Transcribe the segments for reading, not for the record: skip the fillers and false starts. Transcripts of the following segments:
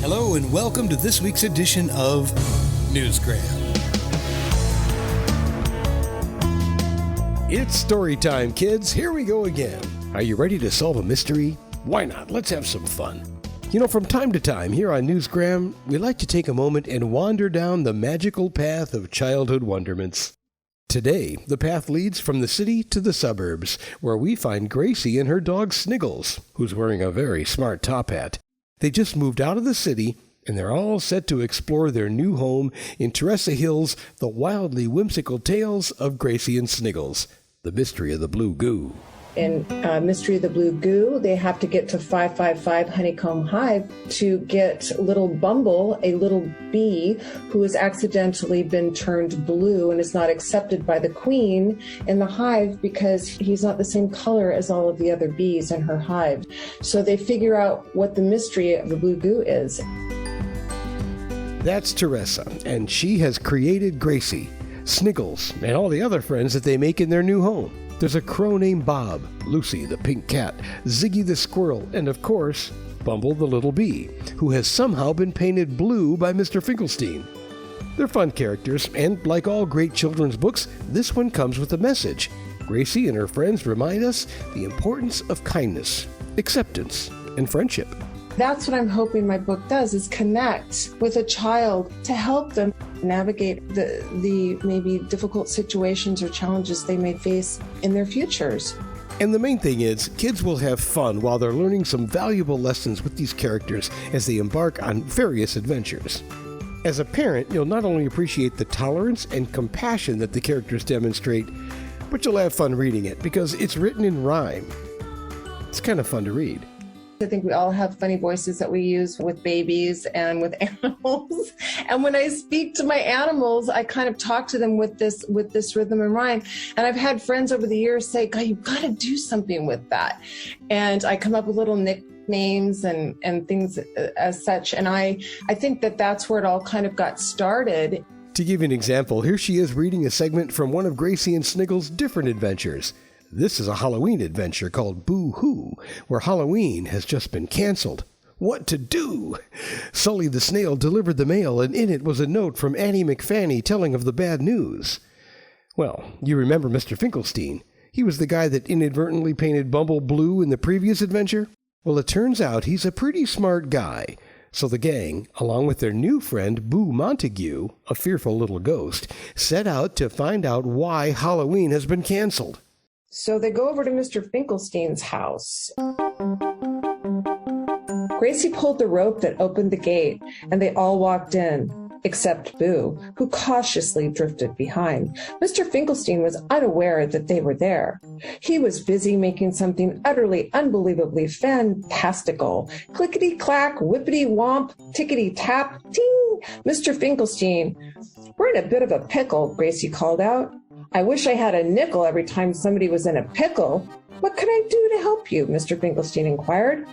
Hello and welcome to this week's edition of Newsgram. It's story time, kids. Here we go again. Are you ready to solve a mystery? Why not? Let's have some fun. You know, from time to time here on Newsgram, we like to take a moment and wander down the magical path of childhood wonderments. Today, the path leads from the city to the suburbs, where we find Gracie and her dog Sniggles, who's wearing a very smart top hat. They just moved out of the city, and they're all set to explore their new home in Teressa Hill's The Wildly Whimsical Tales of Gracie and Sniggles, the mystery of the Blue Goo. In Mystery of the Blue Goo, they have to get to 555 Honeycomb Hive to get little Bumble, a little bee who has accidentally been turned blue and is not accepted by the queen in the hive because he's not the same color as all of the other bees in her hive. So they figure out what the mystery of the Blue Goo is. That's Teressa, and she has created Gracie, Sniggles, and all the other friends that they make in their new home. There's a crow named Bob, Lucy the pink cat, Ziggy the squirrel, and of course, Bumble the little bee, who has somehow been painted blue by Mr. Finkelstein. They're fun characters, and like all great children's books, this one comes with a message. Gracie and her friends remind us the importance of kindness, acceptance, and friendship. That's what I'm hoping my book does, is connect with a child to help them navigate the maybe difficult situations or challenges they may face in their futures. And the main thing is, kids will have fun while they're learning some valuable lessons with these characters as they embark on various adventures. As a parent, you'll not only appreciate the tolerance and compassion that the characters demonstrate, but you'll have fun reading it because it's written in rhyme. It's kind of fun to read. I think we all have funny voices that we use with babies and with animals. And when I speak to my animals, I kind of talk to them with this rhythm and rhyme. And I've had friends over the years say, God, you've got to do something with that. And I come up with little nicknames and things as such. And I think that that's where it all kind of got started. To give you an example, here she is reading a segment from one of Gracie and Sniggles' different adventures. This is a Halloween adventure called Boo Hoo, where Halloween has just been canceled. What to do? Sully the snail delivered the mail, and in it was a note from Annie McFanny telling of the bad news. Well, you remember Mr. Finkelstein. He was the guy that inadvertently painted Bumble blue in the previous adventure. Well, it turns out he's a pretty smart guy. So the gang, along with their new friend Boo Montague, a fearful little ghost, set out to find out why Halloween has been canceled. So they go over to Mr. Finkelstein's house. Gracie pulled the rope that opened the gate, and they all walked in, except Boo, who cautiously drifted behind. Mr. Finkelstein was unaware that they were there. He was busy making something utterly, unbelievably fantastical. Clickety-clack, whippity-womp, tickety-tap, ting! Mr. Finkelstein, we're in a bit of a pickle, Gracie called out. I wish I had a nickel every time somebody was in a pickle. What can I do to help you? Mr. Finkelstein inquired.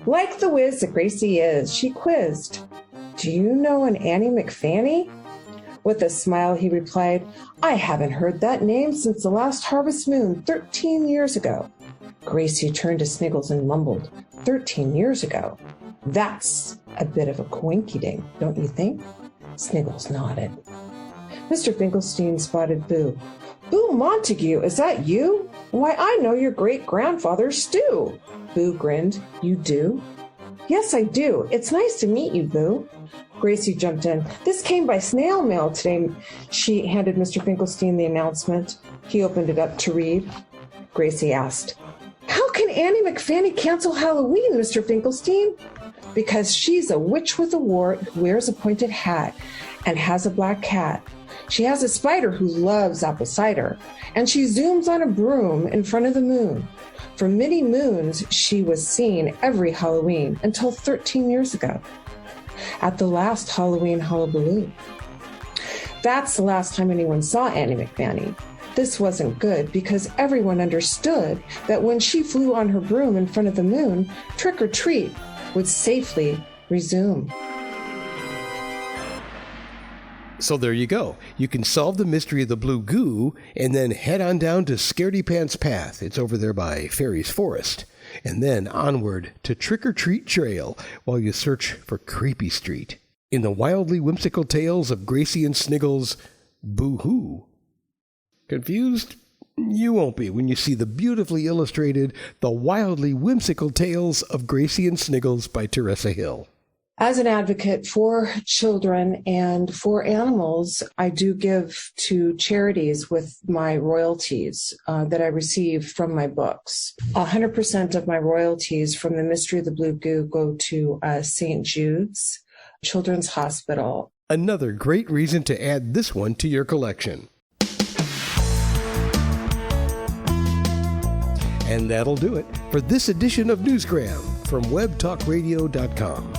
Like the whiz that Gracie is, she quizzed. Do you know an Annie McFanny? With a smile, he replied, I haven't heard that name since the last harvest moon 13 years ago. Gracie turned to Sniggles and mumbled, 13 years ago. That's a bit of a coinkydink, don't you think? Sniggles nodded. Mr. Finkelstein spotted Boo. Boo Montague, is that you? Why, I know your great-grandfather Stu. Boo grinned. You do? Yes, I do. It's nice to meet you, Boo. Gracie jumped in. This came by snail mail today. She handed Mr. Finkelstein the announcement. He opened it up to read. Gracie asked, How can Annie McFanny cancel Halloween, Mr. Finkelstein? Because she's a witch with a wart who wears a pointed hat and has a black cat. She has a spider who loves apple cider, and she zooms on a broom in front of the moon. For many moons, she was seen every Halloween until 13 years ago, at the last Halloween hullabaloo. That's the last time anyone saw Annie McFanny. This wasn't good because everyone understood that when she flew on her broom in front of the moon, trick or treat would safely resume. So there you go. You can solve the mystery of the Blue Goo and then head on down to Scaredy Pants Path. It's over there by Fairy's Forest. and then onward to Trick or Treat Trail while you search for Creepy Street. In the wildly whimsical tales of Gracie and Sniggles, Boo Hoo. Confused? You won't be when you see the beautifully illustrated The Wildly Whimsical Tales of Gracie and Sniggles by Teressa Hill. As an advocate for children and for animals, I do give to charities with my royalties that I receive from my books. 100% of my royalties from The Mystery of the Blue Goo go to St. Jude's Children's Hospital. Another great reason to add this one to your collection. And that'll do it for this edition of Newsgram from webtalkradio.com.